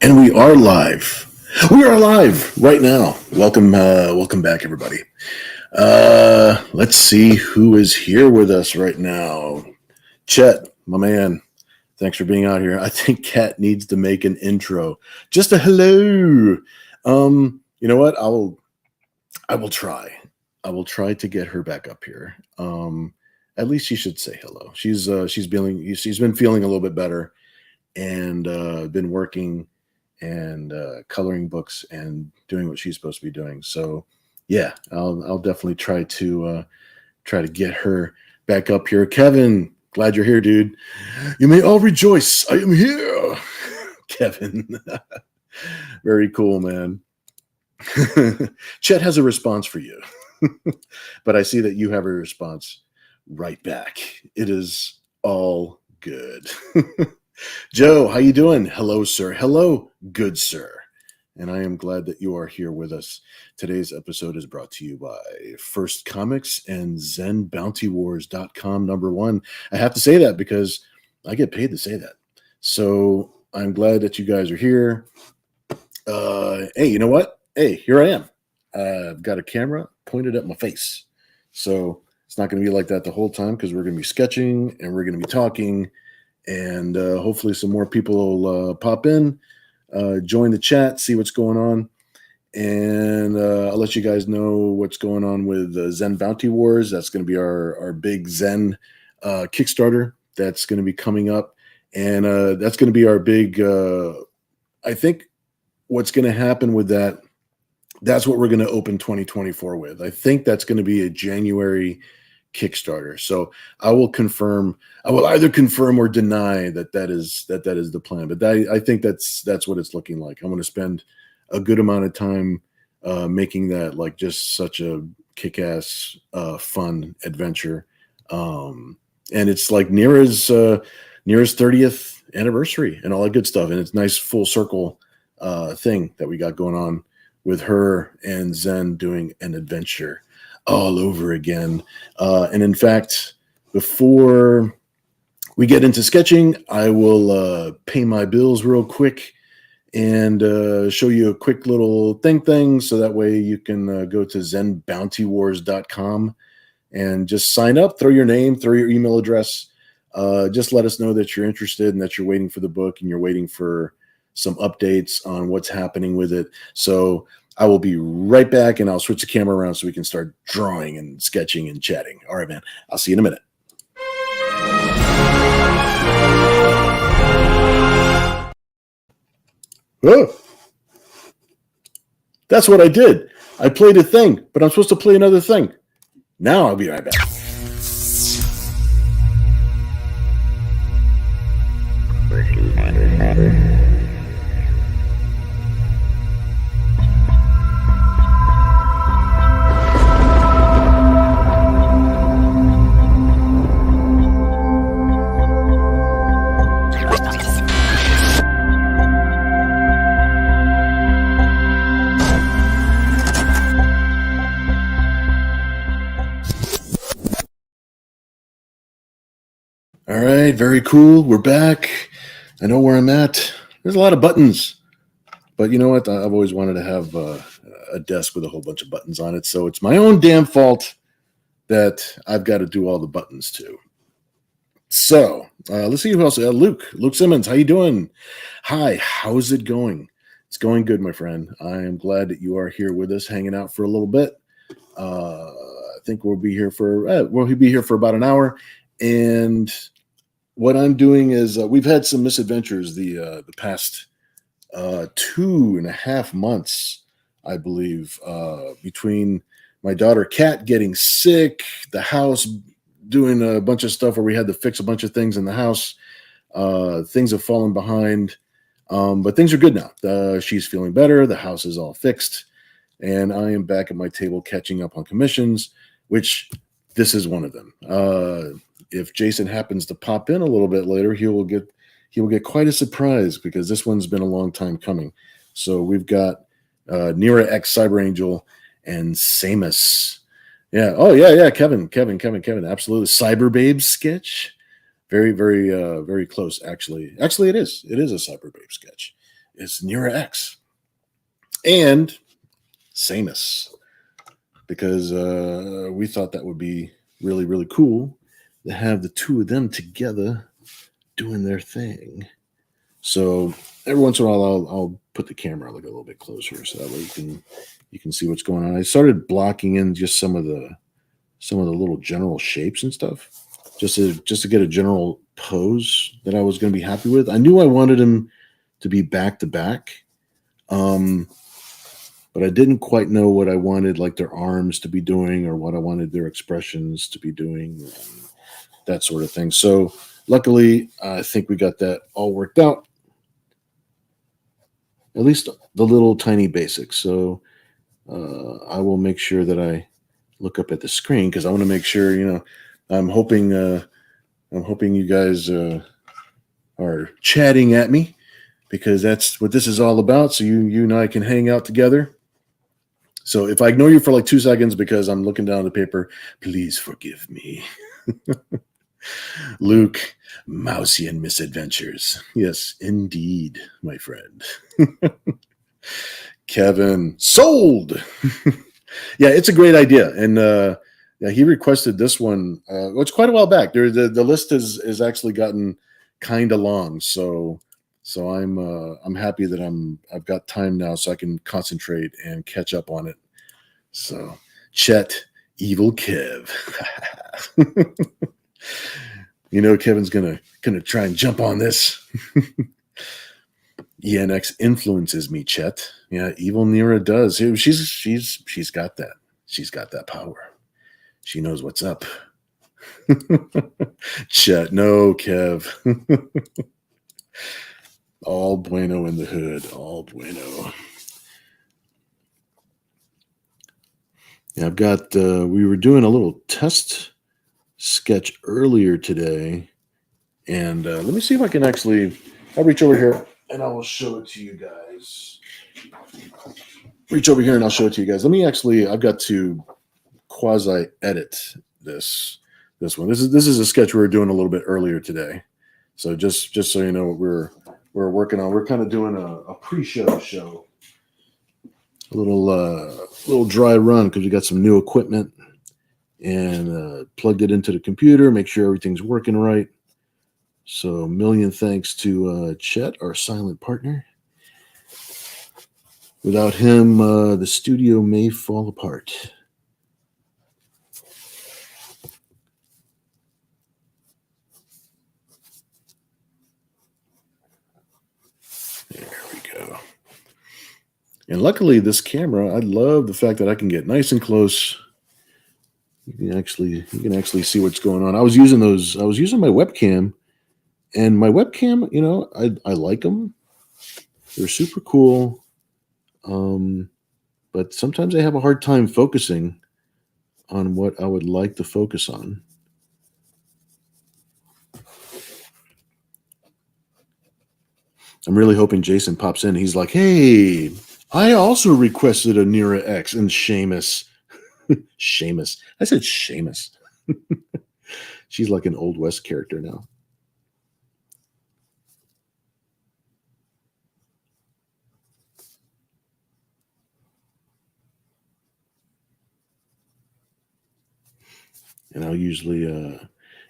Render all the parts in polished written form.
And we are live. We are live right now. Welcome back, everybody. Let's see who is here with us right now. Chet, my man, thanks for being out here. I think Kat needs to make an intro. Just a hello. You know what? I will try. I will try to get her back up here. At least she should say hello. She's been feeling a little bit better and been working and coloring books and doing what she's supposed to be doing. So yeah, I'll definitely try to get her back up here. Kevin, glad you're here, dude. You may all rejoice. I am here. Kevin. Very cool, man. Chet has a response for you. But I see that you have a response right back. It is all good. Joe, how you doing? Hello, sir. Hello, good sir. And I am glad that you are here with us. Today's episode is brought to you by First Comics and ZenBountyWars.com #1. I have to say that because I get paid to say that. So I'm glad that you guys are here. Hey, you know what? Hey, here I am. I've got a camera pointed at my face. So it's not going to be like that the whole time because we're going to be sketching and we're going to be talking. And hopefully some more people will pop in, join the chat, see what's going on. And I'll let you guys know what's going on with Zen Bounty Wars. That's going to be our big Zen Kickstarter that's going to be coming up. And that's going to be our big, I think what's going to happen with that, that's what we're going to open 2024 with. I think that's going to be a January Kickstarter. So I will either confirm or deny that is the plan. But I think that's what it's looking like. I'm going to spend a good amount of time making that like just such a kick-ass fun adventure. And it's like Nira's 30th anniversary and all that good stuff. And it's nice full circle thing that we got going on with her and Zen doing an adventure all over again. And in fact, before we get into sketching, I will pay my bills real quick and show you a quick little thing so that way you can go to ZenBountyWars.com and just sign up, throw your name, throw your email address. Just let us know that you're interested and that you're waiting for the book and you're waiting for some updates on what's happening with it. So I will be right back and I'll switch the camera around so we can start drawing and sketching and chatting. All right, man. I'll see you in a minute. Oh, that's what I did. I played a thing, but I'm supposed to play another thing. Now I'll be right back. All right, very cool. We're back. I know where I'm at. There's a lot of buttons, but you know what? I've always wanted to have a desk with a whole bunch of buttons on it, so it's my own damn fault that I've got to do all the buttons too. So let's see who else. Luke Simmons, how you doing? Hi, how's it going? It's going good, my friend. I am glad that you are here with us, hanging out for a little bit. think we'll be here for about an hour. And what I'm doing is we've had some misadventures the past 2.5 months, I believe, between my daughter Kat getting sick, the house doing a bunch of stuff where we had to fix a bunch of things in the house. Things have fallen behind, but things are good now. She's feeling better. The house is all fixed, and I am back at my table catching up on commissions, which this is one of them. If Jason happens to pop in a little bit later, he will get quite a surprise because this one's been a long time coming. So we've got Nira X Cyber Angel and Samus. Yeah. Oh yeah. Kevin. Absolutely. Cyber Babe sketch. Very, very, very close. Actually, it is. It is a Cyber Babe sketch. It's Nira X and Samus because we thought that would be really, really cool to have the two of them together doing their thing. So every once in a while, I'll put the camera like a little bit closer so that way you can see what's going on. I started blocking in just some of the little general shapes and stuff, just to get a general pose that I was going to be happy with. I knew I wanted him to be back to back, but I didn't quite know what I wanted, like their arms to be doing or what I wanted their expressions to be doing, and that sort of thing. So luckily, I think we got that all worked out. At least the little tiny basics. So I will make sure that I look up at the screen because I want to make sure, I'm hoping you guys are chatting at me because that's what this is all about. So you and I can hang out together. So if I ignore you for like 2 seconds because I'm looking down the paper, please forgive me. Luke, Mousian misadventures. Yes, indeed, my friend. Kevin, sold. Yeah, it's a great idea. And yeah, he requested this one. It's quite a while back. The list has actually gotten kind of long. So I'm happy that I've got time now so I can concentrate and catch up on it. So Chet, Evil Kev. Kevin's gonna try and jump on this. ENX influences me, Chet. Yeah, Evil Nira does. She's got that. She's got that power. She knows what's up. Chet, no, Kev. All bueno in the hood. All bueno. Yeah, I've got. We were doing a little test sketch earlier today, and let me see if I can actually. I'll reach over here and I will show it to you guys. Reach over here and I'll show it to you guys. Let me actually. I've got to quasi edit this one. This is a sketch we were doing a little bit earlier today. So just so you know what we're working on. We're kind of doing a pre-show show. A little dry run because we got some new equipment and plugged it into the computer, make sure everything's working right. So a million thanks to Chet, our silent partner. Without him, the studio may fall apart. There we go. And luckily, this camera, I love the fact that I can get nice and close. You can actually see what's going on. I was using my webcam, and my webcam, I like them. They're super cool. But sometimes I have a hard time focusing on what I would like to focus on. I'm really hoping Jason pops in. He's like, hey, I also requested a Nira X and Seamus. Seamus. I said Seamus. She's like an Old West character now. And I'll usually,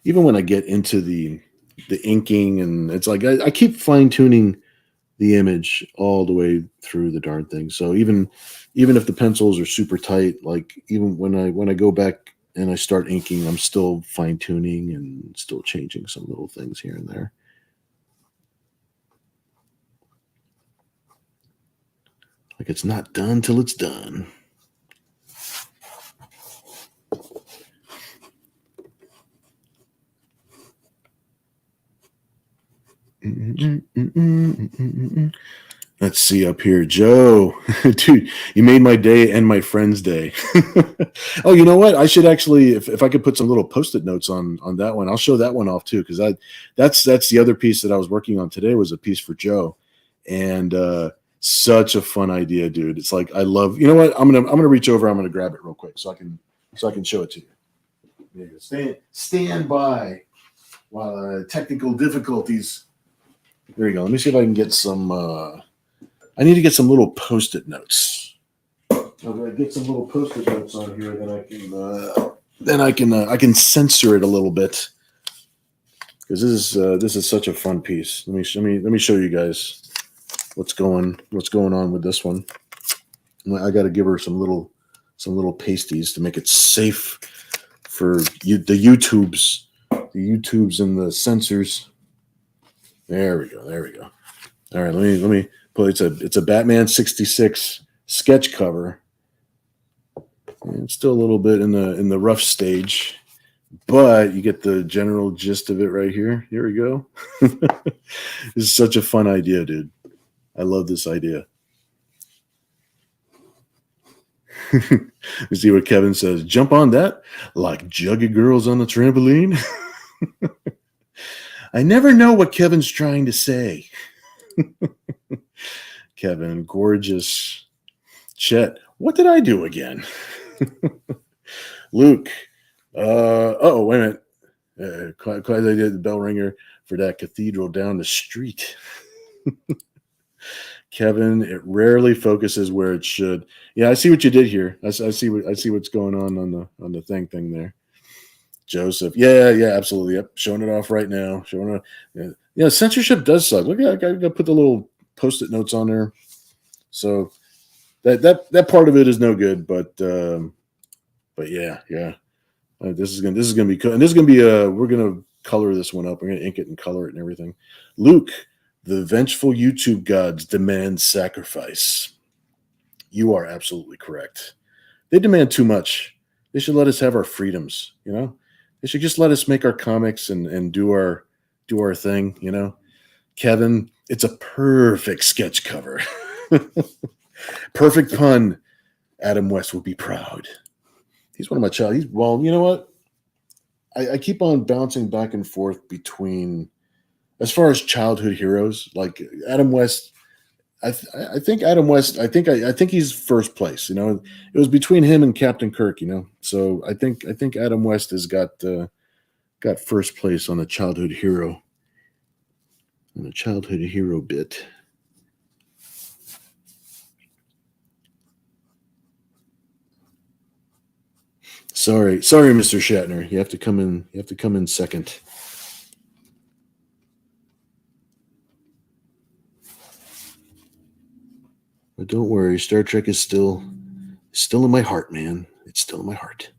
even when I get into the inking, and it's like I keep fine tuning the image all the way through the darn thing. So even if the pencils are super tight, like even when I go back and I start inking, I'm still fine tuning and still changing some little things here and there. Like it's not done till it's done. Let's see up here, Joe. Dude, you made my day and my friend's day. Oh, you know what? I should actually, if I could put some little post-it notes on that one, I'll show that one off too, because that's the other piece that I was working on today was a piece for Joe, and such a fun idea, dude. It's like I love. You know what? I'm gonna reach over. I'm gonna grab it real quick so I can show it to you. There you go. Stand by while technical difficulties. There you go. Let me see if I can get some. I need to get some little post-it notes. So I get some little post-it notes on here, then I can censor it a little bit, because this is such a fun piece. Let me show you guys what's going on with this one. I got to give her some little pasties to make it safe for the YouTubes and the censors. There we go. All right, let me put it's a Batman 66 sketch cover. And it's still a little bit in the rough stage, but you get the general gist of it right here. Here we go. This is such a fun idea, dude. I love this idea. You see what Kevin says? Jump on that like juggy girls on the trampoline. I never know what Kevin's trying to say. Kevin, gorgeous. Chet, what did I do again? Luke, wait a minute. Quite I did the bell ringer for that cathedral down the street. Kevin, it rarely focuses where it should. Yeah, I see what you did here. I see what's going on the thing there. Joseph, yeah, absolutely. Yep, showing it off right now. Showing it. Yeah, censorship does suck. Look, I got to put the little post-it notes on there. So that part of it is no good, but yeah. This is gonna be cool, and this is gonna be we're gonna color this one up. We're gonna ink it and color it and everything. Luke, the vengeful YouTube gods demand sacrifice. You are absolutely correct. They demand too much. They should let us have our freedoms. You know, they should just let us make our comics and do our thing. You know, Kevin, it's a perfect sketch cover. Perfect pun. Adam West will be proud. He's one of my child. Well, you know what? I keep on bouncing back and forth between, as far as childhood heroes, like Adam West. I think Adam West. I think he's first place. You know, it was between him and Captain Kirk. You know, so I think Adam West has got first place on the childhood hero. On the childhood hero bit. Sorry, Mr. Shatner. You have to come in second. But don't worry, Star Trek is still in my heart, man. It's still in my heart.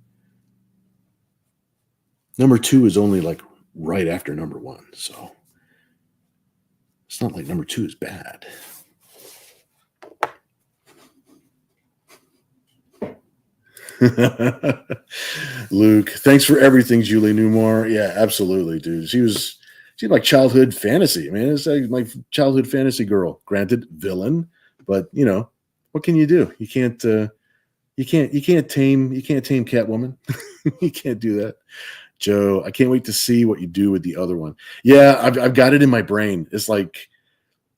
Number 2 is only like right after number 1, so it's not like number 2 is bad. Luke, thanks for everything, Julie Newmar. Yeah, absolutely, dude. She's like childhood fantasy. I mean, it's like my childhood fantasy girl. Granted, villain, but you know, what can you do? You can't tame Catwoman. You can't do that. Joe, I can't wait to see what you do with the other one. Yeah, I've got it in my brain. It's like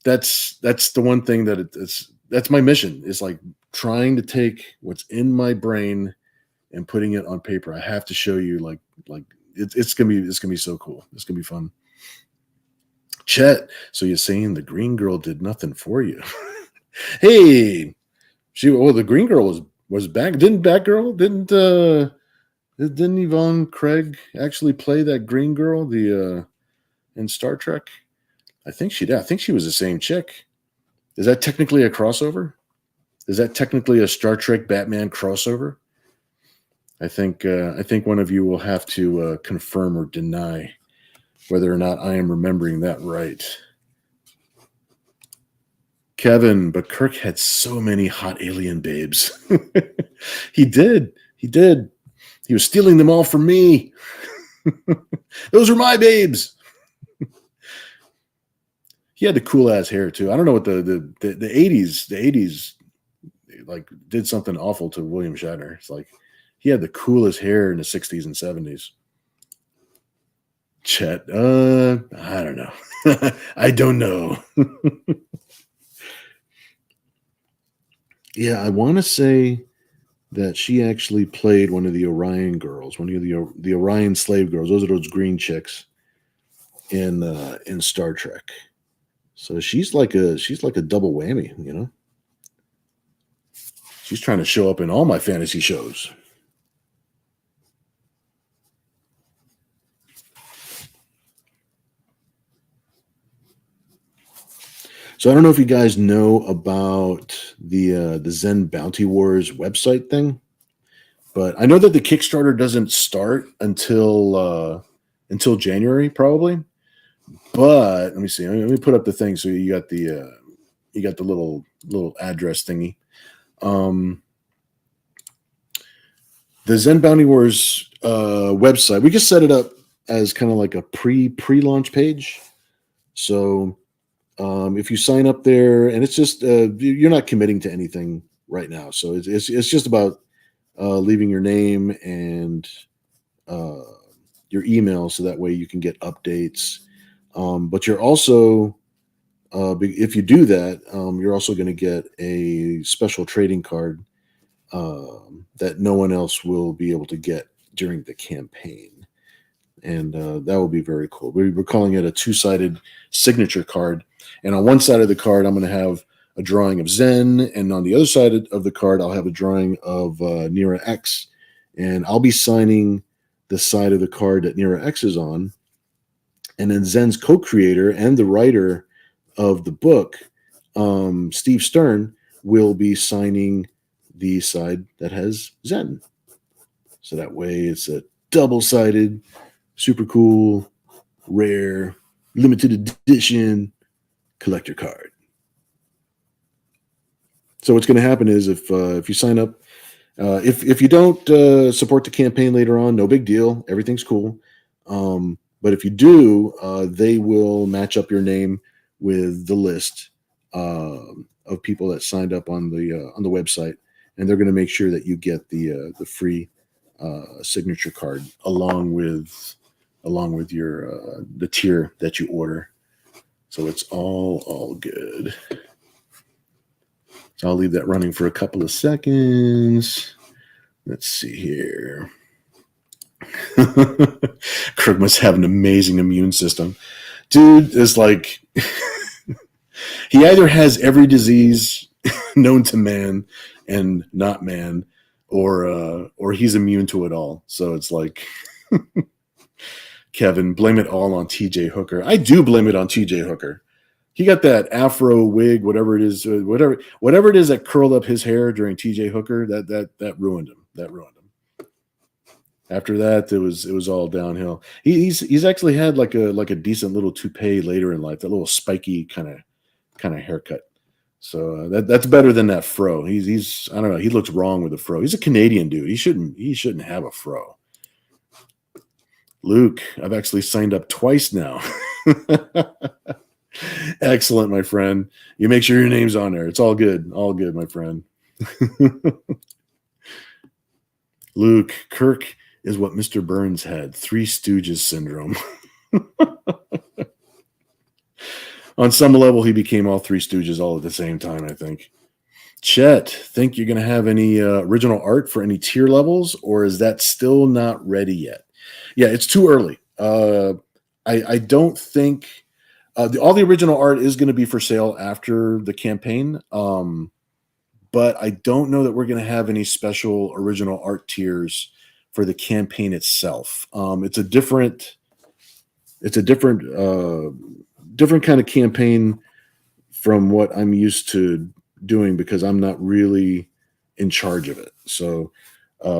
that's the one thing that's my mission. It's like trying to take what's in my brain and putting it on paper. I have to show you like it's gonna be so cool. It's gonna be fun. Chet, so you're saying the green girl did nothing for you? Hey, the green girl was back. Didn't Yvonne Craig actually play that green girl in Star Trek? I think she did. I think she was the same chick. Is that technically a crossover? Is that technically a Star Trek Batman crossover? I think one of you will have to confirm or deny whether or not I am remembering that right. Kevin, but Kirk had so many hot alien babes. He did. He did. He was stealing them all from me. Those are my babes. He had the cool ass hair too. I don't know what the 80s like did something awful to William Shatner. It's like he had the coolest hair in the 60s and 70s. Chet, I don't know. I don't know. Yeah, I want to say that she actually played one of the Orion girls, one of the Orion slave girls. Those are those green chicks in Star Trek. So she's like a double whammy, you know. She's trying to show up in all my fantasy shows. So I don't know if you guys know about the Zen Bounty Wars website thing, but I know that the Kickstarter doesn't start until January probably. But let me see. Let me put up the thing so you got the little address thingy. The Zen Bounty Wars website. We just set it up as kind of like a pre-launch page. So if you sign up there, and it's just you're not committing to anything right now, so it's just about leaving your name and your email, so that way you can get updates. But you're also, if you do that, you're also going to get a special trading card that no one else will be able to get during the campaign. And that will be very cool. We're calling it a two-sided signature card. And on one side of the card, I'm going to have a drawing of Zen. And on the other side of the card, I'll have a drawing of Nira X. And I'll be signing the side of the card that Nira X is on. And then Zen's co-creator and the writer of the book, Steve Stern, will be signing the side that has Zen. So that way it's a double-sided, super cool, rare, limited edition collector card. So what's going to happen is if you sign up, if you don't support the campaign later on, no big deal. Everything's cool. But if you do, they will match up your name with the list of people that signed up on the website, and they're going to make sure that you get the free signature card along with your the tier that you order. So it's all good. So I'll leave that running for a couple of seconds. Let's see here. Kirk must have an amazing immune system. Dude is like, he either has every disease known to man and not man, or he's immune to it all. So it's like, Kevin, blame it all on TJ Hooker. I do blame it on TJ Hooker. He got that afro wig, whatever it is, whatever it is that curled up his hair during TJ Hooker. That ruined him. That ruined him. After that, it was all downhill. He's actually had like a decent little toupee later in life, that little spiky kind of haircut. So that's better than that fro. He's I don't know. He looks wrong with a fro. He's a Canadian dude. He shouldn't have a fro. Luke, I've actually signed up twice now. Excellent, my friend. You make sure your name's on there. It's all good. All good, my friend. Luke, Kirk is what Mr. Burns had, Three Stooges syndrome. On some level, he became all Three Stooges all at the same time, I think. Chet, think you're going to have any original art for any tier levels, or is that still not ready yet? Yeah, it's too early. I don't think all the original art is going to be for sale after the campaign, but I don't know that we're going to have any special original art tiers for the campaign itself. It's a different kind of campaign from what I'm used to doing, because I'm not really in charge of it. So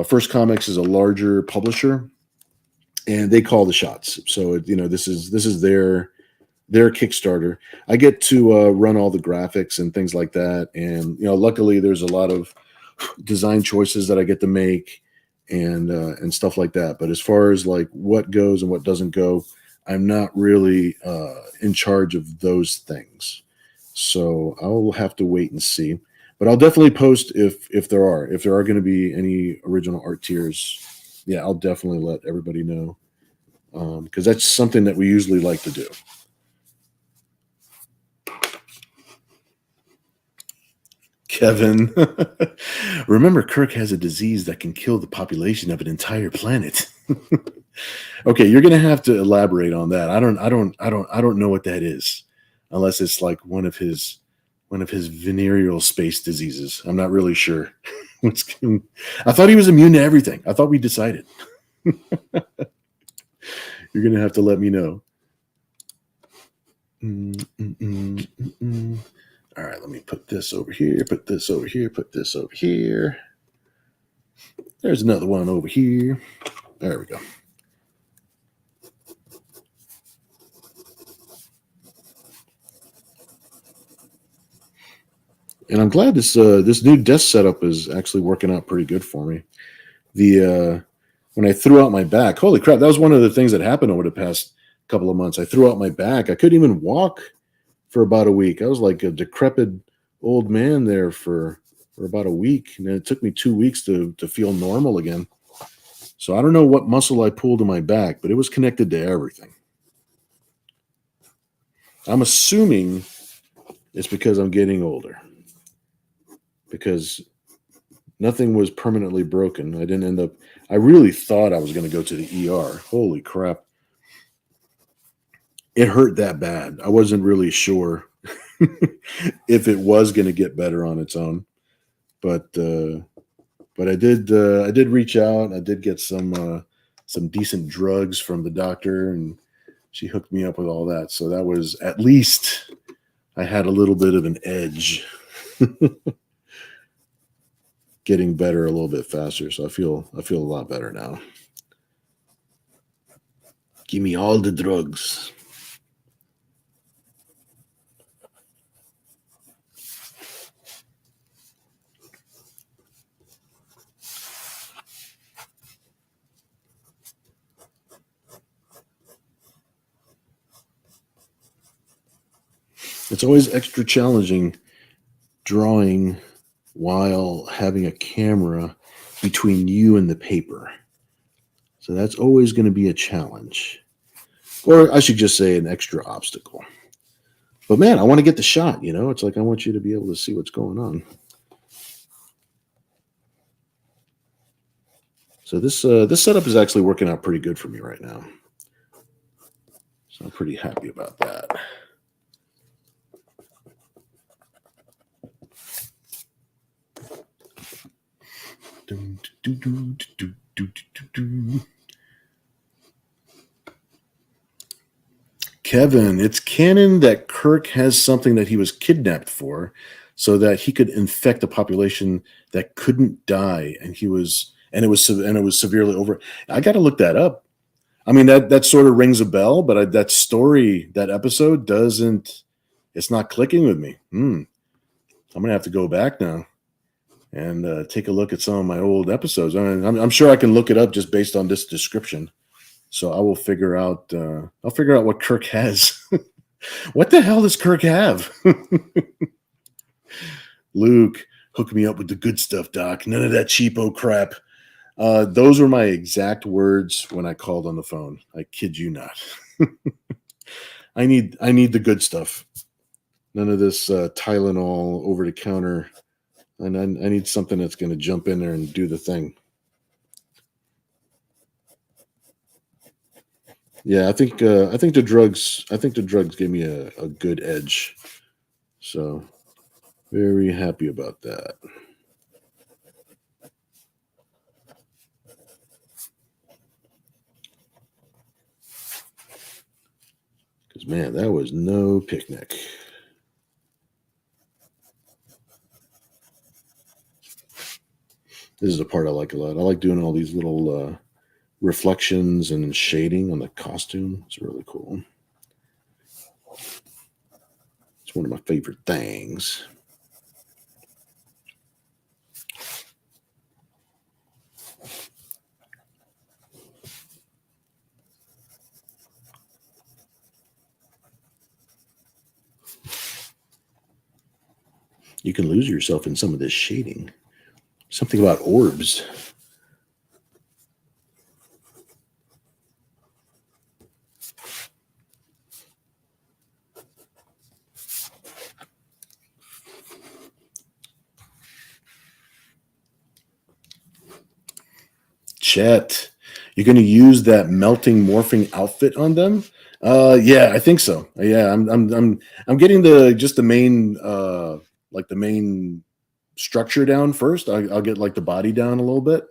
First Comics is a larger publisher, and they call the shots. So this is their Kickstarter. I get to run all the graphics and things like that, and luckily there's a lot of design choices that I get to make and stuff like that. But as far as like what goes and what doesn't go, I'm not really in charge of those things. So I'll have to wait and see. But I'll definitely post if there are going to be any original art tiers. Yeah, I'll definitely let everybody know, because that's something that we usually like to do. Kevin, remember Kirk has a disease that can kill the population of an entire planet. Okay, you're gonna have to elaborate on that. I don't know what that is, unless it's like one of his venereal space diseases. I'm not really sure. I thought he was immune to everything. I thought we decided. You're gonna have to let me know. All right, let me put this over here, put this over here, put this over here. There's another one over here. There we go. And I'm glad this new desk setup is actually working out pretty good for me. When I threw out my back, holy crap, that was one of the things that happened over the past couple of months. I threw out my back. I couldn't even walk for about a week. I was like a decrepit old man there for about a week, and it took me 2 weeks to feel normal again. So I don't know what muscle I pulled in my back, but it was connected to everything. I'm assuming it's because I'm getting older, because nothing was permanently broken. I didn't end up, I really thought I was going to go to the ER. Holy crap. It hurt that bad. I wasn't really sure if it was going to get better on its own, but I did reach out. I did get some decent drugs from the doctor, and she hooked me up with all that. So that was, at least I had a little bit of an edge. Getting better a little bit faster, so I feel a lot better now. Give me all the drugs. It's always extra challenging drawing while having a camera between you and the paper. So that's always going to be a challenge. Or I should just say an extra obstacle. But man, I want to get the shot, It's like I want you to be able to see what's going on. So this setup is actually working out pretty good for me right now. So I'm pretty happy about that. Kevin, it's canon that Kirk has something that he was kidnapped for, so that he could infect a population that couldn't die, and it was severely over. I got to look that up. I mean, that sort of rings a bell, but that story, that episode doesn't. It's not clicking with me. I'm gonna have to go back now and take a look at some of my old episodes. I mean, I'm sure I can look it up just based on this description. So I will figure out. I'll figure out what Kirk has. What the hell does Kirk have? Luke, hook me up with the good stuff, Doc. None of that cheapo crap. Those were my exact words when I called on the phone. I kid you not. I need the good stuff. None of this Tylenol over the counter. And I need something that's going to jump in there and do the thing. Yeah, I think the drugs gave me a good edge. So very happy about that. Because man, that was no picnic. This is a part I like a lot. I like doing all these little reflections and shading on the costume. It's really cool. It's one of my favorite things. You can lose yourself in some of this shading. Something about orbs. Chet, you're going to use that melting morphing outfit on them? Yeah, I think so. Yeah, I'm getting the main like the main structure down first. I'll get like the body down a little bit,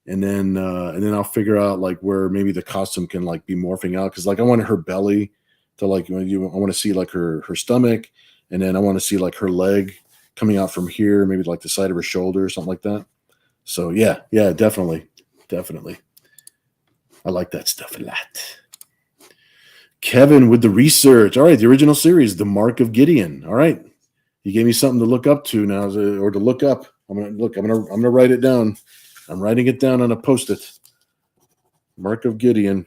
and then I'll figure out like where maybe the costume can like be morphing out, because like I want her belly to like, I want to see like her stomach, and then I want to see like her leg coming out from here, maybe like the side of her shoulder or something like that. So yeah, definitely. I like that stuff a lot. Kevin with the research. All right, the original series, The Mark of Gideon. All right, you gave me something to look up to now, or to look up. I'm gonna write it down. I'm writing it down on a post-it. Mark of Gideon.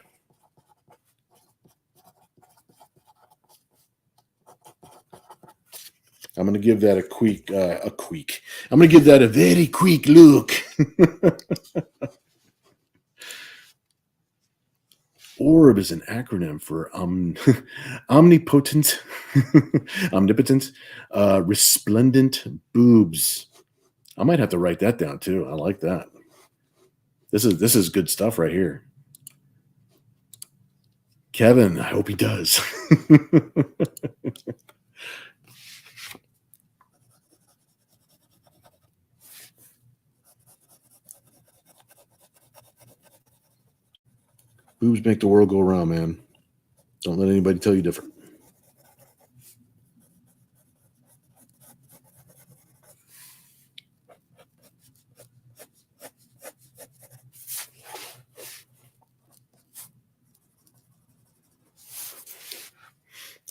I'm gonna give that a quick. I'm gonna give that a very quick look. Orb is an acronym for omnipotent, omnipotent, resplendent boobs. I might have to write that down too. I like that. This is good stuff right here. Kevin, I hope he does. Boobs make the world go around, man. Don't let anybody tell you different.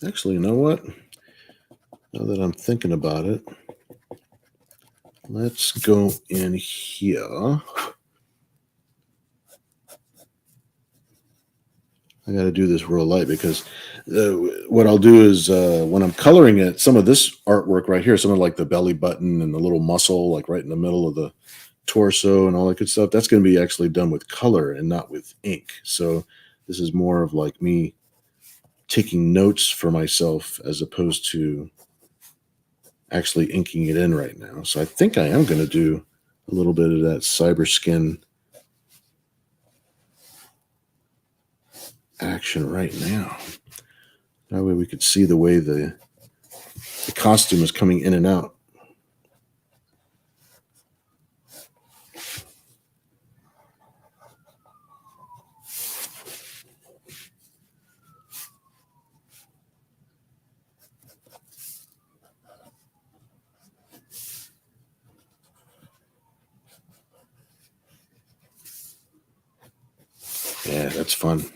Actually, you know what? Now that I'm thinking about it, let's go in here. I got to do this real light, because what I'll do is when I'm coloring it, some of this artwork right here, some of like the belly button and the little muscle, like right in the middle of the torso and all that good stuff, that's going to be actually done with color and not with ink. So this is more of like me taking notes for myself as opposed to actually inking it in right now. So I think I am going to do a little bit of that cyber skin action right now. That way we could see the way the costume is coming in and out. Yeah, that's fun.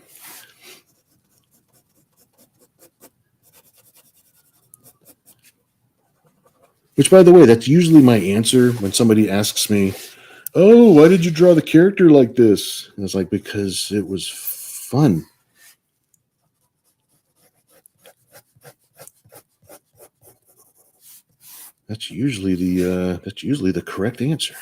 Which, by the way, that's usually my answer when somebody asks me, "Oh, why did you draw the character like this?" And it's like, because it was fun. That's usually the correct answer.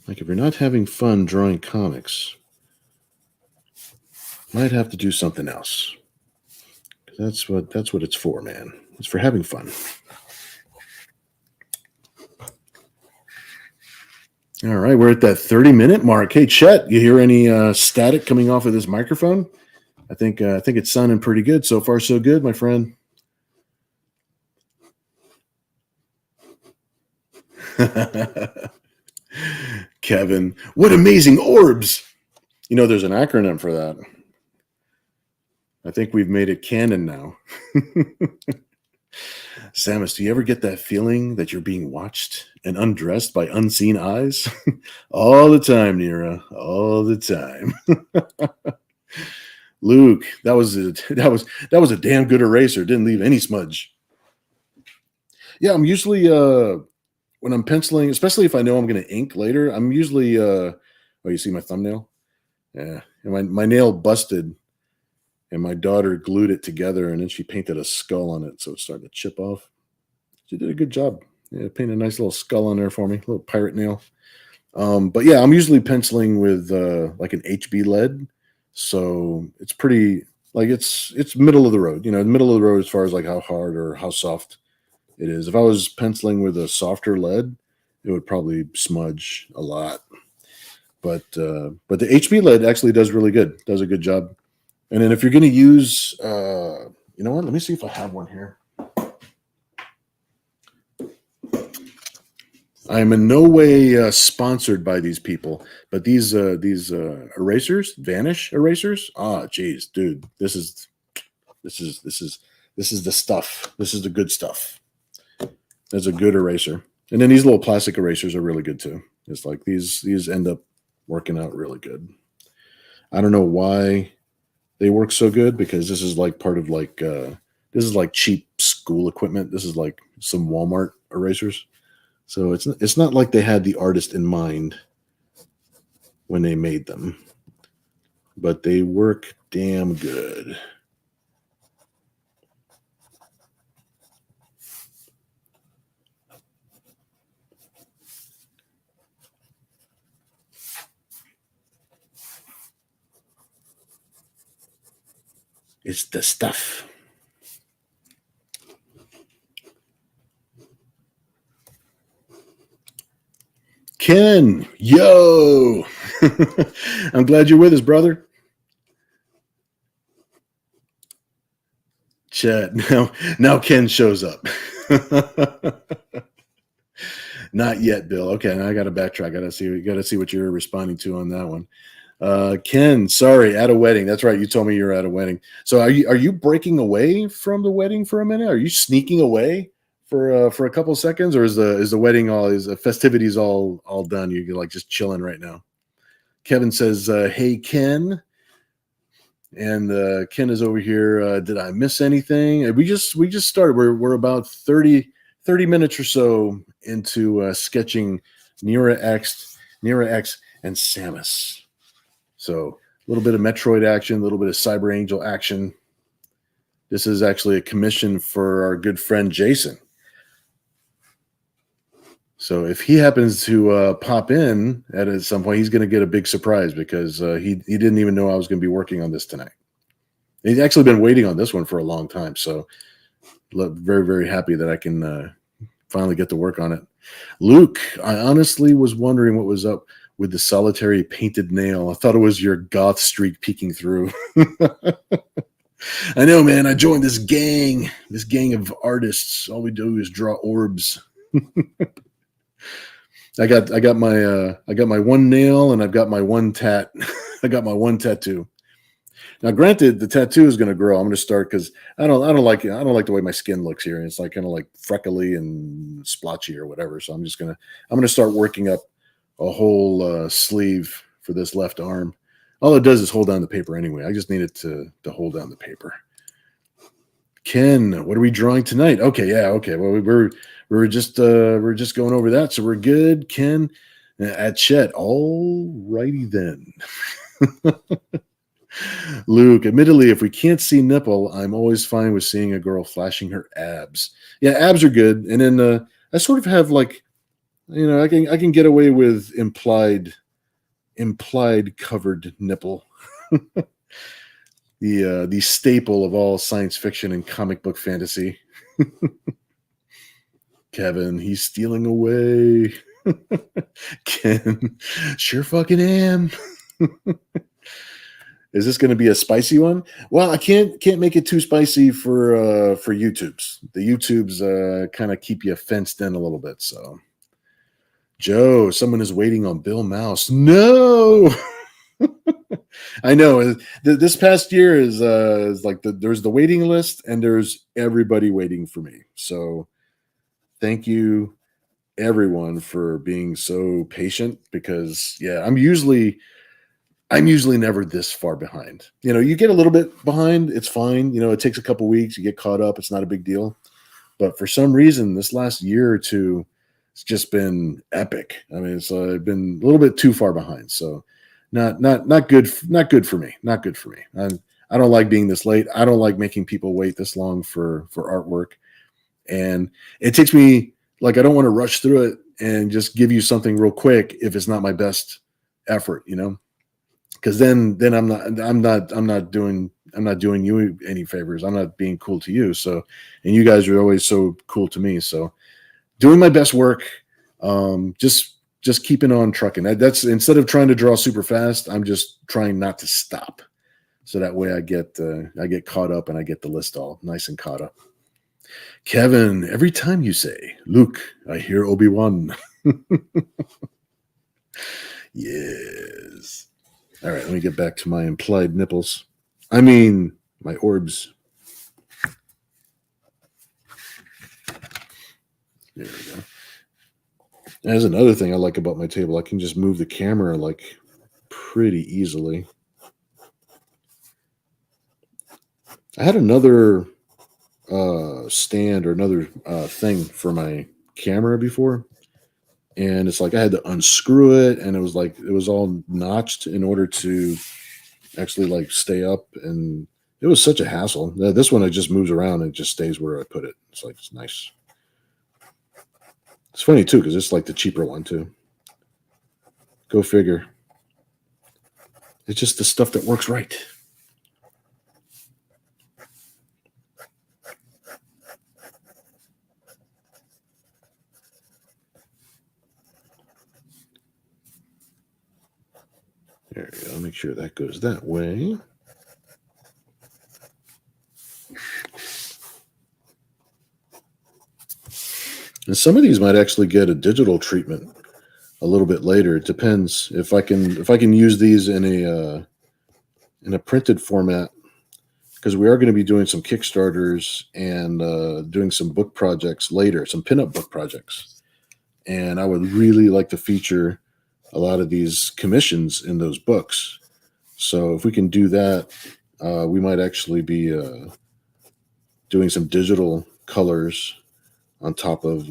Like, if you're not having fun drawing comics, might have to do something else. That's what it's for, man. It's for having fun. All right, we're at that 30-minute mark. Hey, Chet, you hear any static coming off of this microphone? I think it's sounding pretty good so far. So good, my friend. Kevin, what amazing orbs! You know, there's an acronym for that. I think we've made it canon now. Samus, do you ever get that feeling that you're being watched and undressed by unseen eyes? All the time, Nira. All the time. Luke, that was a damn good eraser. Didn't leave any smudge. Yeah, I'm usually when I'm penciling, especially if I know I'm going to ink later. I'm usually oh, you see my thumbnail? Yeah, and my nail busted, and my daughter glued it together, and then she painted a skull on it, so it's starting to chip off. She did a good job. Yeah, painted a nice little skull on there for me, a little pirate nail. But yeah, I'm usually penciling with like an HB lead, so it's pretty like it's middle of the road. You know, middle of the road as far as like how hard or how soft it is. If I was penciling with a softer lead, it would probably smudge a lot. But the HB lead actually does really good. Does a good job. And then if you're going to use, you know what? Let me see if I have one here. I am in no way sponsored by these people, but these erasers, Vanish erasers. Ah, geez, dude, this is the stuff. This is the good stuff. There's a good eraser, and then these little plastic erasers are really good too. It's like these end up working out really good. I don't know why they work so good because this is like part of like this is like cheap school equipment. This is like some Walmart erasers. So it's not like they had the artist in mind when they made them, but they work damn good. It's the stuff. Ken, yo! I'm glad you're with us, brother. Chat. Now Ken shows up. Not yet, Bill. Okay, now I got to backtrack. Got to see what you're responding to on that one. Ken, sorry, at a wedding. That's right. You told me you're at a wedding. So are you breaking away from the wedding for a minute? Are you sneaking away for a couple seconds, or is the wedding is the festivities all done? You're like just chilling right now. Kevin says, "Hey Ken," and Ken is over here. Did I miss anything? And we just started. We're about 30 minutes or so into sketching Nira X, and Samus. So a little bit of Metroid action, a little bit of Cyber Angel action. This is actually a commission for our good friend Jason. So if he happens to pop in at some point, he's going to get a big surprise because he didn't even know I was going to be working on this tonight. He's actually been waiting on this one for a long time. So very, very happy that I can finally get to work on it. Luke, I honestly was wondering what was up with the solitary painted nail. I thought it was your goth streak peeking through. I know, man. I joined this gang of artists. All we do is draw orbs. I got my one nail and I've got my one tat. I got my one tattoo. Now, granted, the tattoo is going to grow. I'm going to start because I don't like it. I don't like the way my skin looks here. It's like kind of like freckly and splotchy or whatever. So I'm going to start working up a whole sleeve for this left arm. All it does is hold down the paper anyway. I just need it to hold down the paper. Ken, what are we drawing tonight? Okay, yeah, okay. Well, we're just going over that, so we're good. Ken, at Chet. All righty then. Luke, admittedly, if we can't see nipple, I'm always fine with seeing a girl flashing her abs. Yeah, abs are good, and then I sort of have like, you know, I can get away with implied covered nipple. The staple of all science fiction and comic book fantasy. Kevin, he's stealing away. Ken, sure fucking am. Is this going to be a spicy one? Well, I can't make it too spicy for YouTube's. The YouTube's kind of keep you fenced in a little bit. So, Joe, someone is waiting on Bill Mouse. No. I know. This past year is like there's the waiting list and there's everybody waiting for me. So thank you everyone for being so patient because yeah, I'm usually never this far behind. You get a little bit behind, it's fine. It takes a couple weeks, you get caught up, it's not a big deal. But for some reason, this last year or two, it's just been epic. I mean, it's I've been a little bit too far behind. So not good. Not good for me. Not good for me. I don't like being this late. I don't like making people wait this long for artwork. And it takes me like I don't want to rush through it and just give you something real quick if it's not my best effort. Because then I'm not doing you any favors. I'm not being cool to you. So, and you guys are always so cool to me. So, doing my best work, just keeping on trucking. That's instead of trying to draw super fast, I'm just trying not to stop. So that way I get caught up and I get the list all nice and caught up. Kevin, every time you say Luke, I hear Obi-Wan. Yes. All right, let me get back to my implied nipples. I mean, my orbs. There we go. There's another thing I like about my table. I can just move the camera like pretty easily. I had another stand or another thing for my camera before, and it's like I had to unscrew it, and it was all notched in order to actually like stay up, and it was such a hassle. This one it just moves around and it just stays where I put it. It's nice. It's funny too because it's like the cheaper one too. Go figure. It's just the stuff that works right. There we go. Make sure that goes that way. And some of these might actually get a digital treatment a little bit later. It depends if I can use these in a printed format, because we are going to be doing some Kickstarters and doing some book projects later, some pinup book projects, and I would really like to feature a lot of these commissions in those books. So if we can do that, we might actually be doing some digital colors on top of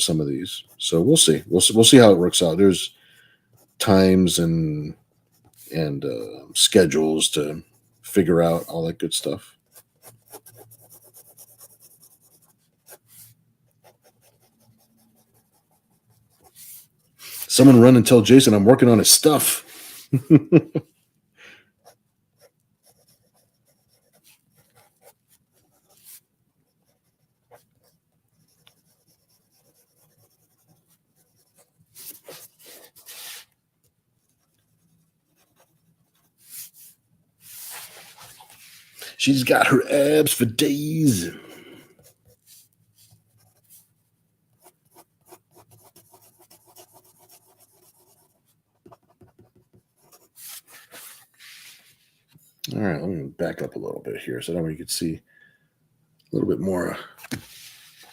some of these. So we'll see. We'll see how it works out. There's times and schedules to figure out all that good stuff. Someone run and tell Jason I'm working on his stuff. She's got her abs for days. All right, let me back up a little bit here so that way you can see a little bit more.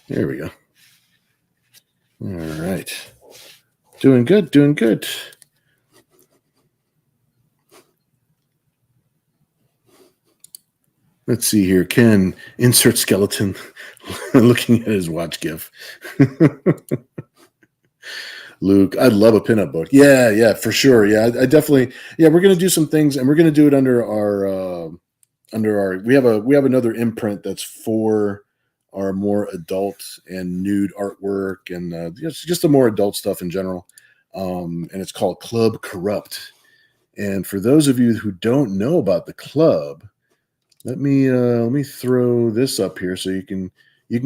There we go. All right. Doing good, doing good. Let's see here. Ken, insert skeleton looking at his watch gif. Luke, I'd love a pinup book. Yeah, for sure. Yeah, I definitely. Yeah, we're gonna do some things, and we're gonna do it under our. We have another imprint that's for our more adult and nude artwork and just the more adult stuff in general. And it's called Club Corrupt. And for those of you who don't know about the club, let me throw this up here so you can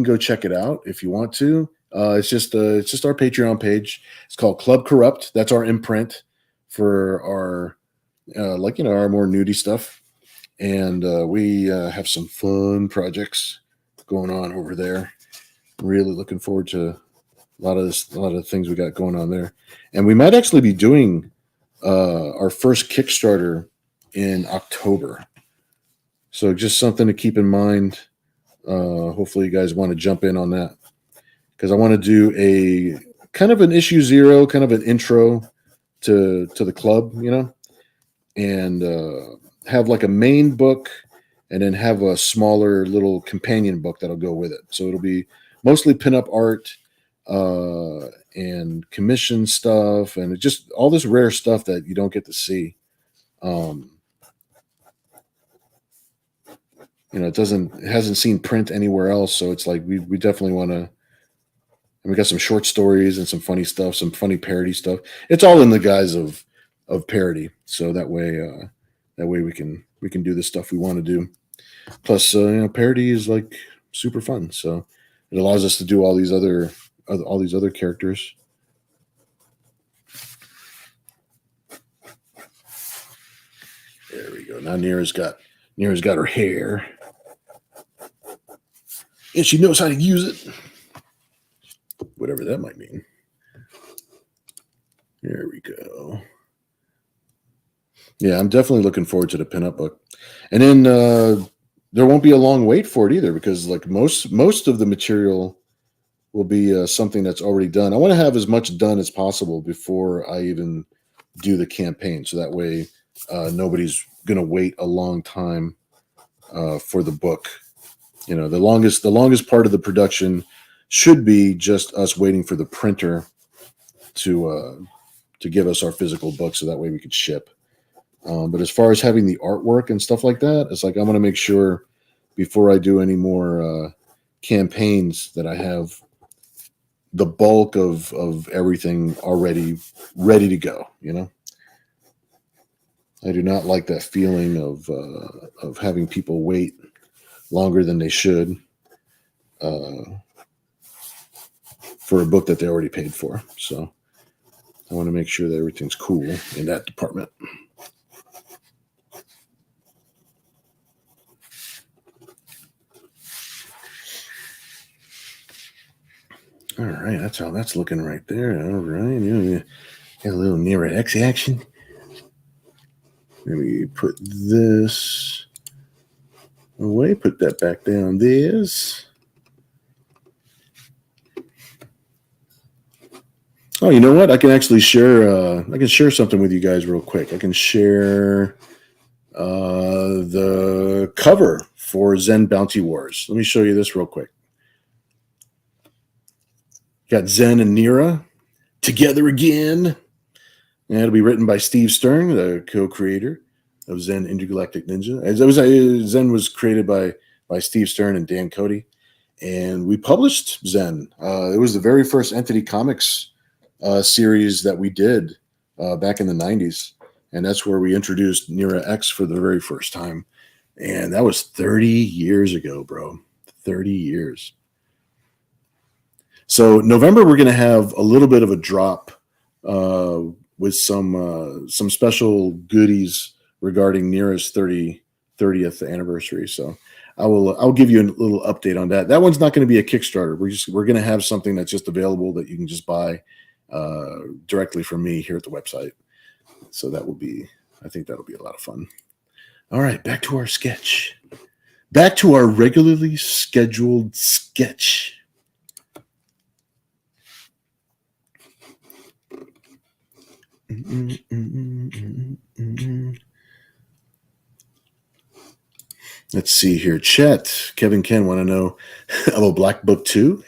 go check it out if you want to. It's just our Patreon page. It's called Club Corrupt. That's our imprint for our our more nudie stuff, and we have some fun projects going on over there. Really looking forward to a lot of the things we got going on there, and we might actually be doing our first Kickstarter in October. So just something to keep in mind. Hopefully you guys want to jump in on that, because I want to do a kind of an issue zero, kind of an intro to the club, and have like a main book, and then have a smaller little companion book that'll go with it. So it'll be mostly pinup art and commission stuff, and just all this rare stuff that you don't get to see. It hasn't seen print anywhere else, so it's like we definitely want to. And we got some short stories and some funny stuff, some funny parody stuff. It's all in the guise of parody, so that way we can do the stuff we want to do. Plus, parody is like super fun, so it allows us to do all these other characters. There we go. Now Nira's got her hair, and she knows how to use it, whatever that might mean. There we go. Yeah, I'm definitely looking forward to the pinup book, and then there won't be a long wait for it either, because like most of the material will be something that's already done. I want to have as much done as possible before I even do the campaign, so that way nobody's going to wait a long time for the book. The longest part of the production should be just us waiting for the printer to give us our physical book, so that way we could ship. But as far as having the artwork and stuff like that, it's like I want to make sure before I do any more campaigns that I have the bulk of everything already ready to go. I do not like that feeling of having people wait longer than they should for a book that they already paid for. So I want to make sure that everything's cool in that department. All right, that's how that's looking right there. All right, got a little Nira X action. Let me put this away. Put that back down. This. Oh, you know what? I can actually share. I can share something with you guys real quick. I can share the cover for Zen Bounty Wars. Let me show you this real quick. Got Zen and Nira together again. And it'll be written by Steve Stern, the co-creator of Zen Intergalactic Ninja. Zen was created by Steve Stern and Dan Cody. And we published Zen. It was the very first Entity Comics series that we did back in the 90s. And that's where we introduced Nira X for the very first time. And that was 30 years ago, bro. 30 years. So November, we're going to have a little bit of a drop with some special goodies regarding Nira's 30th anniversary. So I'll give you a little update on that. That one's not going to be a Kickstarter. We're going to have something that's just available that you can just buy directly from me here at the website. So I think that'll be a lot of fun. All right, back to our sketch. Back to our regularly scheduled sketch. Let's see here. Chet, Kevin Ken want to know about Black Book 2?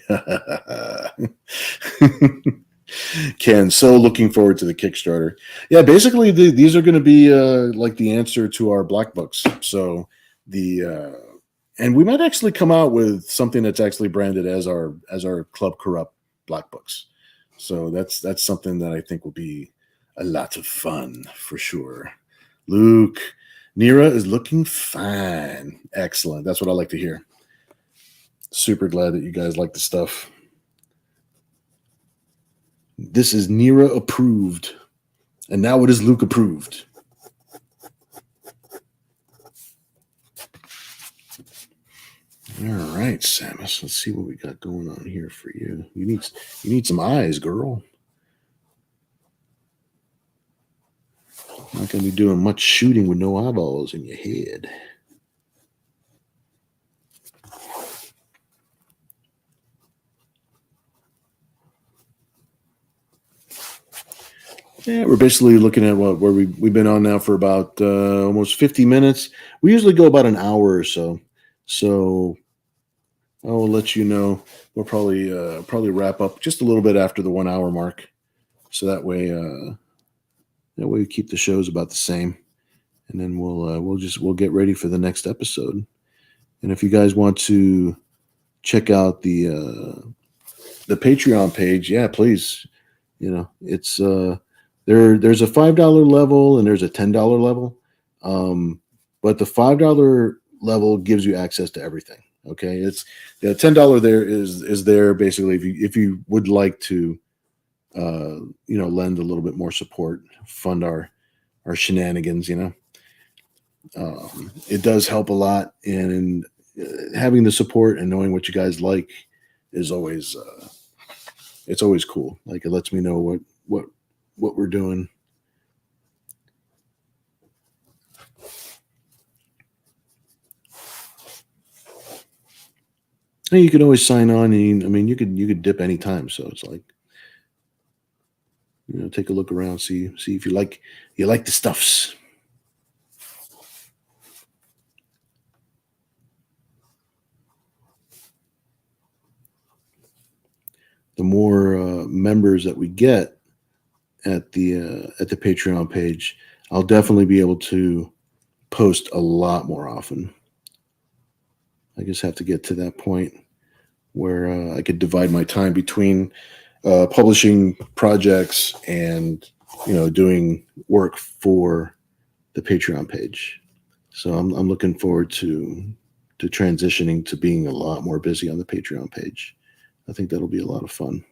Ken, so looking forward to the Kickstarter. Yeah, basically these are going to be like the answer to our Black Books. So and we might actually come out with something that's actually branded as our Club Corrupt Black Books. So that's something that I think will be a lot of fun for sure. Luke, Nira is looking fine. Excellent. That's what I like to hear. Super glad that you guys like the stuff. This is Nira approved. And now it is Luke approved. All right, Samus. Let's see what we got going on here for you. You need some eyes, girl. Not going to be doing much shooting with no eyeballs in your head. Yeah, we're basically looking at where we've been on now for about almost 50 minutes. We usually go about an hour or so. So I will let you know. We'll probably wrap up just a little bit after the 1 hour mark. So that way we keep the shows about the same. And then we'll get ready for the next episode. And if you guys want to check out the Patreon page, yeah, please. It's there's a $5 level and there's a $10 level. But the $5 level gives you access to everything. Okay, it's the $10 there is there basically if you would like to lend a little bit more support, fund our shenanigans. It does help a lot, and having the support and knowing what you guys like is always it's always cool. Like, it lets me know what we're doing. And you can always sign on, and I mean you could dip anytime. So it's like, take a look around, see if you like the stuffs. The more members that we get at the Patreon page, I'll definitely be able to post a lot more often. I just have to get to that point where I could divide my time between publishing projects and doing work for the Patreon page. So I'm looking forward to transitioning to being a lot more busy on the Patreon page. I think that'll be a lot of fun.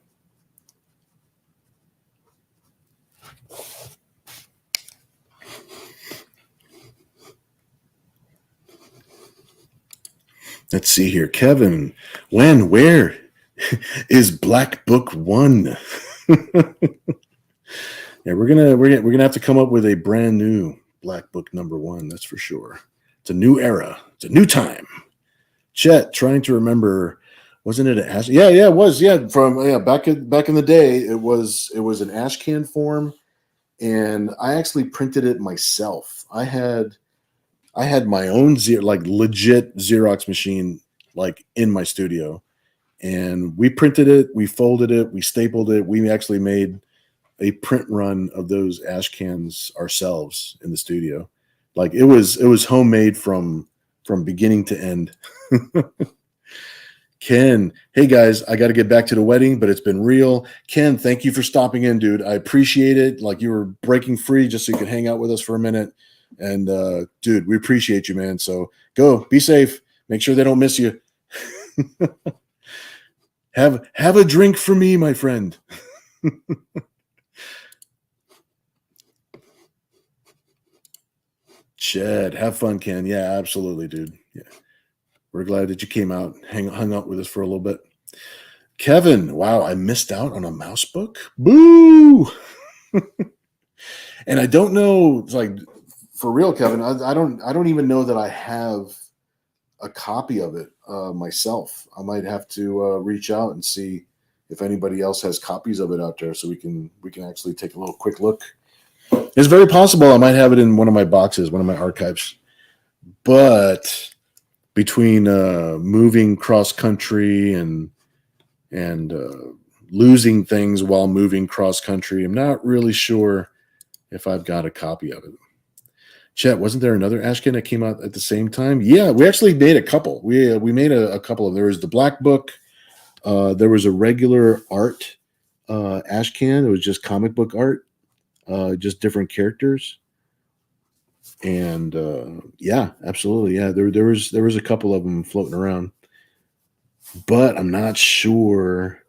Let's see here, Kevin. Where is Black Book 1? Yeah, we're gonna have to come up with a brand new Black Book number 1. That's for sure. It's a new era. It's a new time. Chet, trying to remember, wasn't it an ash? Yeah, it was. Yeah, from back in the day, it was an ash can form, and I actually printed it myself. I had my own legit Xerox machine, like, in my studio, and we printed it, we folded it, we stapled it. We actually made a print run of those ash cans ourselves in the studio. Like, it was homemade from beginning to end. Ken, hey guys, I got to get back to the wedding, but it's been real. Ken, thank you for stopping in, dude. I appreciate it. Like, you were breaking free just so you could hang out with us for a minute. And dude, we appreciate you, man. So go, be safe. Make sure they don't miss you. have a drink for me, my friend. Chad, have fun, Ken. Yeah, absolutely, dude. Yeah. We're glad that you came out, hung out with us for a little bit. Kevin, wow, I missed out on a mouse book. Boo! And I don't know, like, for real, Kevin. I don't even know that I have a copy of it myself. I might have to reach out and see if anybody else has copies of it out there, so we can actually take a little quick look. It's very possible I might have it in one of my boxes, one of my archives. But between moving cross country and losing things while moving cross country, I'm not really sure if I've got a copy of it. Chet, wasn't there another Ashcan that came out at the same time? Yeah, we actually made a couple. We made a couple of. There was the Black Book. There was a regular art Ashcan. It was just comic book art, just different characters. And yeah, absolutely. Yeah, there was a couple of them floating around, but I'm not sure,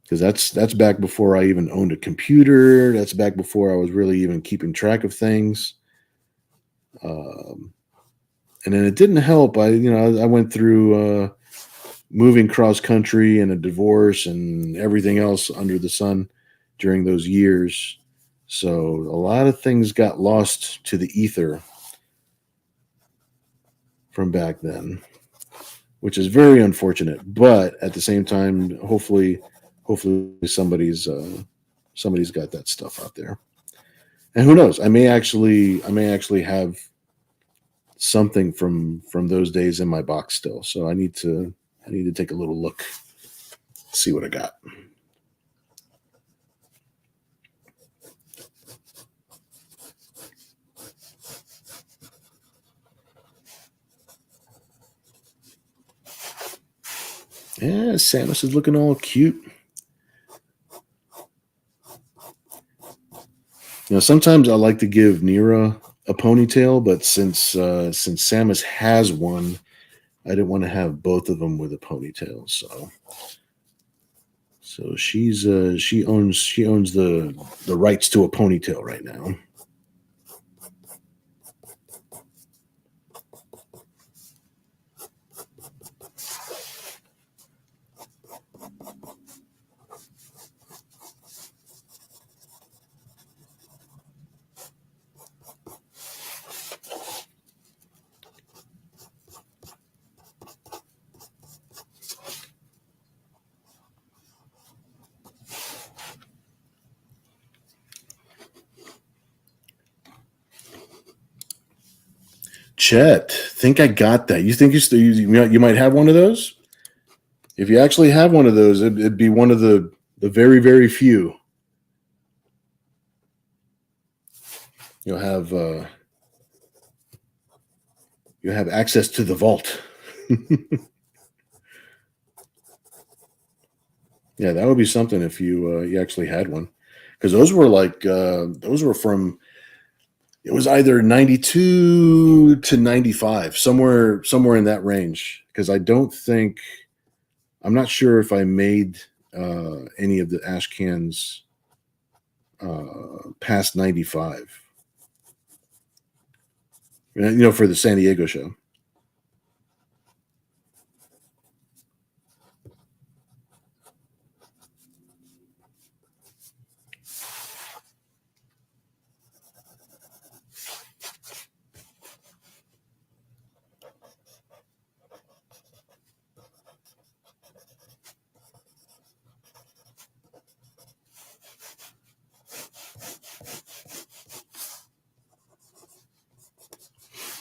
because that's back before I even owned a computer. That's back before I was really even keeping track of things. And then it didn't help. I went through moving cross country and a divorce and everything else under the sun during those years. So a lot of things got lost to the ether from back then, which is very unfortunate. But at the same time, hopefully somebody's got that stuff out there. And who knows? I may actually have something from those days in my box still. So I need to take a little look, see what I got. Yeah, Samus is looking all cute. Sometimes I like to give Nira a ponytail, but since Samus has one, I didn't want to have both of them with a ponytail. So she owns the rights to a ponytail right now. Chet, think I got that. You think you might have one of those? If you actually have one of those, it'd be one of the very, very few. You'll have access to the vault. Yeah, that would be something if you actually had one, because those were from, it was either 92 to 95, somewhere in that range. Because I'm not sure if I made any of the ash cans past 95. For the San Diego show.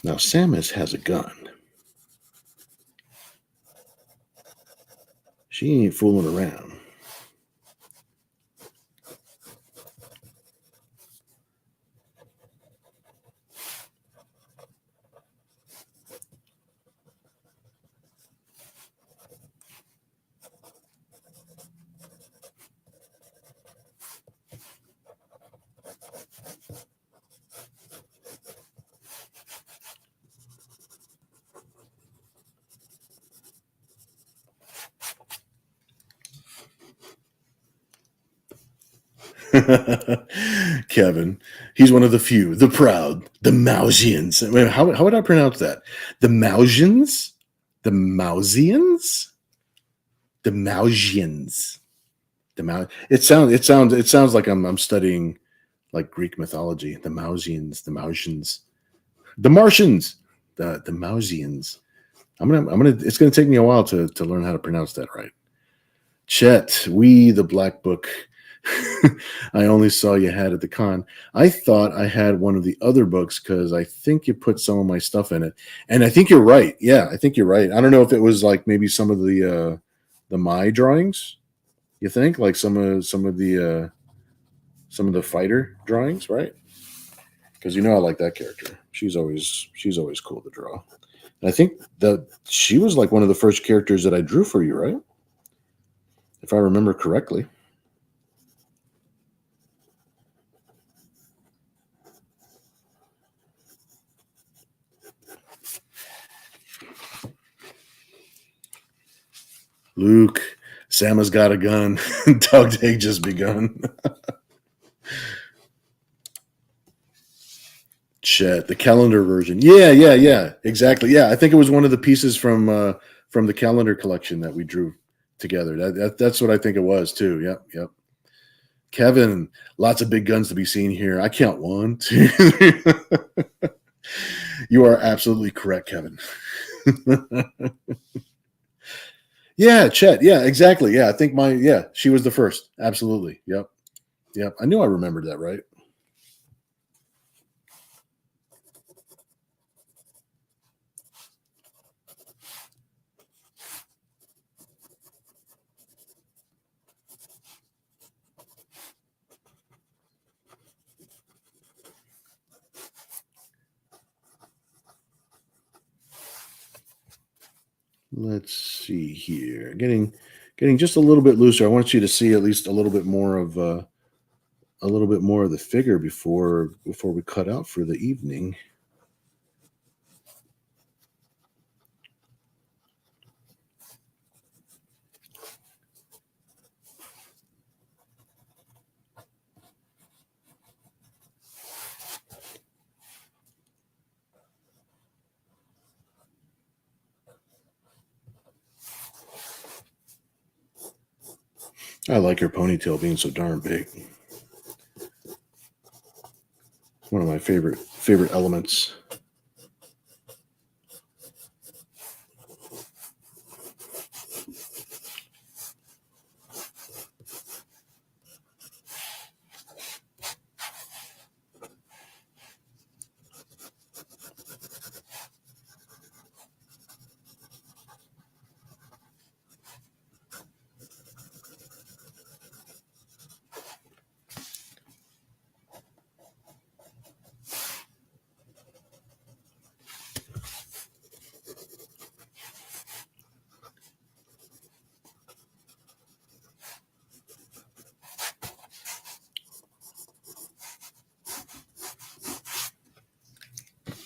Now, Samus has a gun. She ain't fooling around. Kevin, he's one of the few, the proud, the Mausians. How would I pronounce that? The Mausians? The Mausians? The Mausians. It sounds like I'm studying like Greek mythology. The Mausians, the Mausians, the Martians, the Mausians. It's gonna take me a while to learn how to pronounce that right. Chet, the Black Book. I only saw you had at the con. I thought I had one of the other books because I think you put some of my stuff in it, and I think you're right. Yeah, I think you're right. I don't know if it was like maybe some of the my drawings. You think like some of the fighter drawings, right? Because I like that character. She's always cool to draw. And I think that she was like one of the first characters that I drew for you, right? If I remember correctly. Luke, Samus got a gun. Dog day just begun. Chet, the calendar version. Yeah. Exactly. Yeah, I think it was one of the pieces from the calendar collection that we drew together. That's what I think it was too. Yep. Kevin, lots of big guns to be seen here. I count 1, 2. You are absolutely correct, Kevin. Yeah, Chet. Yeah, exactly. Yeah, I think she was the first. Absolutely. Yep. Yep. I knew I remembered that, right? Let's see here. Getting just a little bit looser. I want you to see at least a little bit more of the figure before we cut out for the evening. I like your ponytail being so darn big. One of my favorite elements.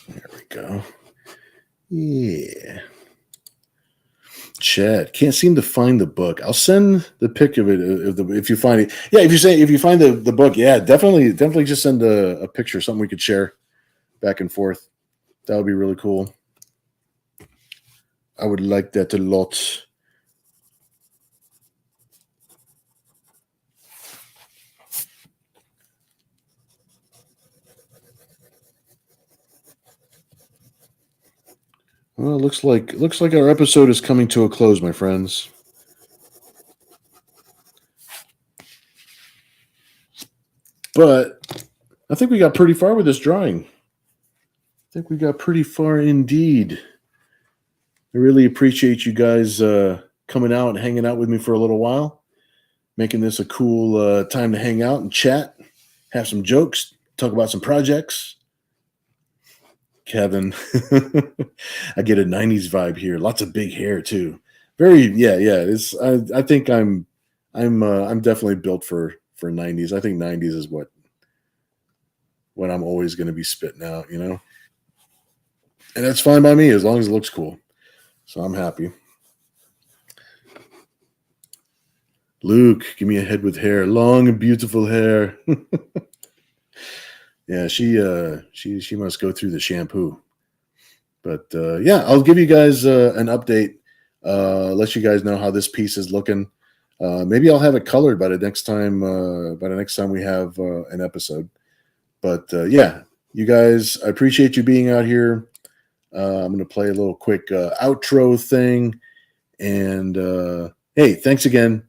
There we go. Yeah. Chat can't seem to find the book. I'll send the pic of it if you find it. Yeah, if you find the book, yeah, definitely just send a picture, something we could share back and forth. That would be really cool. I would like that a lot. Well, it looks like our episode is coming to a close, my friends. But I think we got pretty far with this drawing. I think we got pretty far indeed. I really appreciate you guys coming out and hanging out with me for a little while, making this a cool time to hang out and chat, have some jokes, talk about some projects. Kevin, I get a '90s vibe here. Lots of big hair too. Yeah. It's I think I'm definitely built for '90s. I think '90s is what I'm always going to be spitting out, and that's fine by me as long as it looks cool. So I'm happy. Luke, give me a head with hair, long and beautiful hair. Yeah, she must go through the shampoo. But yeah, I'll give you guys an update. Let you guys know how this piece is looking. Maybe I'll have it colored by the next time. By the next time we have an episode. But yeah, you guys, I appreciate you being out here. I'm going to play a little quick outro thing. And hey, thanks again.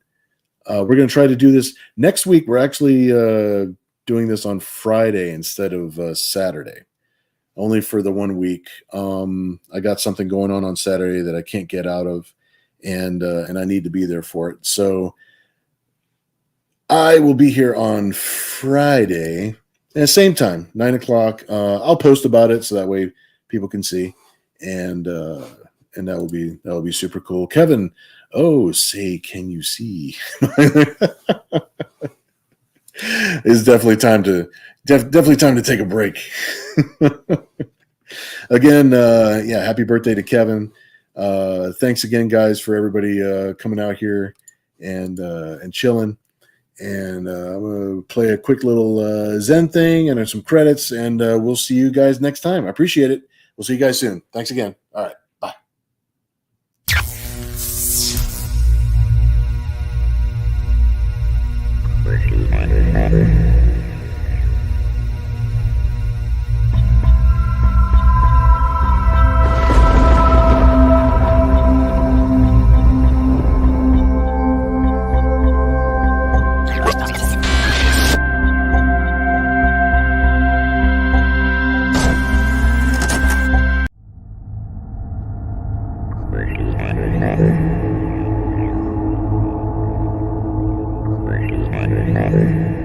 We're going to try to do this next week. We're actually doing this on Friday instead of Saturday, only for the 1 week. I got something going on Saturday that I can't get out of, and I need to be there for it. So I will be here on Friday at the same time, 9:00. I'll post about it so that way people can see, and that will be super cool. Kevin, oh, say, can you see? It's definitely time to take a break. Again, yeah, happy birthday to Kevin. Thanks again, guys, for everybody coming out here and chilling. And I'm going to play a quick little Zen thing and some credits, and we'll see you guys next time. I appreciate it. We'll see you guys soon. Thanks again. All right. Bye. Thank you.